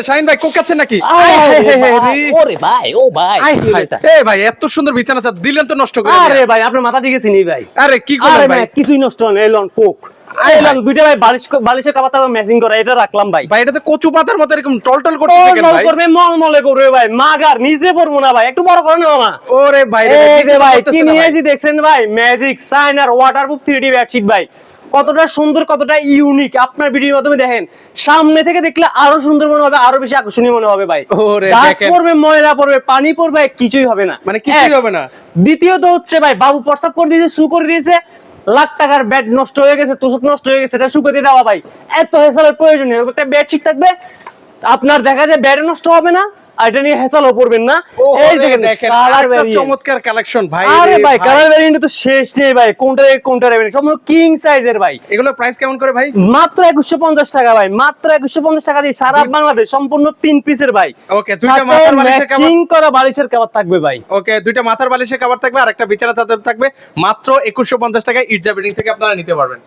শাহিন ভাই কোকাচ্ছেন নাকি? ওরে ভাই, ও ভাই, ভাই এত সুন্দর বিছানা চাদর দিলেন তো নষ্ট করে। আরে ভাই আপনার মাথা ঠিক আছে নি ভাই? আরে কি আরে করলেন ভাই? ভাই কিছুই নষ্ট হয় না, এলন কোক এলন দুইটা ভাই বালিশের কাবাতা ম্যাচিং করা, এটা রাখলাম ভাই। ভাই এটাতে কচু পাতার মতো এরকম টলটল করতেছে কেন ভাই? করবে মলমলে করবে ভাই, মাগার নিচে পড়বো না ভাই, একটু বড় করে নাও না। ওরে ভাই এই যে ভাই কি নিয়েছি দেখছেন ভাই, ম্যাজিক সাইনার ওয়াটারপ্রুফ 3D বেডশিট ভাই, কতটা সুন্দর কতটা ইউনিক, আপনার ভিডিওর মাধ্যমে দেখেন, সামনে থেকে দেখলে আরো সুন্দর মনে হবে, আরো বেশি আকর্ষণীয় মনে হবে ভাই। ওরে দেখেন, পড়বে ময়লা পড়বে পানি পড়বে কিছুই হবে না, মানে কিছুই হবে না। দ্বিতীয়ত হচ্ছে ভাই বাবু প্রস্তাব করে দিয়েছে, সু করে দিয়েছে, লাখ টাকার বেড নষ্ট হয়ে গেছে, তোষক নষ্ট হয়ে গেছে, এটা শুকাতে দেওয়া ভাই এত হেসালের প্রয়োজন নেই। একটা বেডশিট থাকবে আপনার, দেখা যায় বেড নষ্ট হবে না, আর এটা নিয়ে হেসালও পড়বেন না। এই দেখেন কালার ভ্যারিয়েন্ট, চমৎকার কালেকশন ভাই। আরে ভাই কালার ভ্যারিয়েন্ট তো শেষ নেই ভাই, কোনটা কোনটা ভ্যারিয়েন্ট, সব কিং সাইজের ভাই। এগুলোর প্রাইস কেমন করে ভাই? মাত্র 2150 টাকা ভাই, মাত্র 2150 টাকা দিয়ে সারা বাংলাদেশ সম্পূর্ণ 3 পিসের ভাই। ওকে, দুইটা মাথার বালিশের কভার, ম্যাচিং করা বালিশের কভার থাকবে ভাই। ওকে দুইটা মাথার বালিশের কভার থাকবে আর একটা বিছানা চাদর থাকবে, মাত্র 2150 টাকায় ইটজা বিল্ডিং থেকে আপনারা নিতে পারবেন।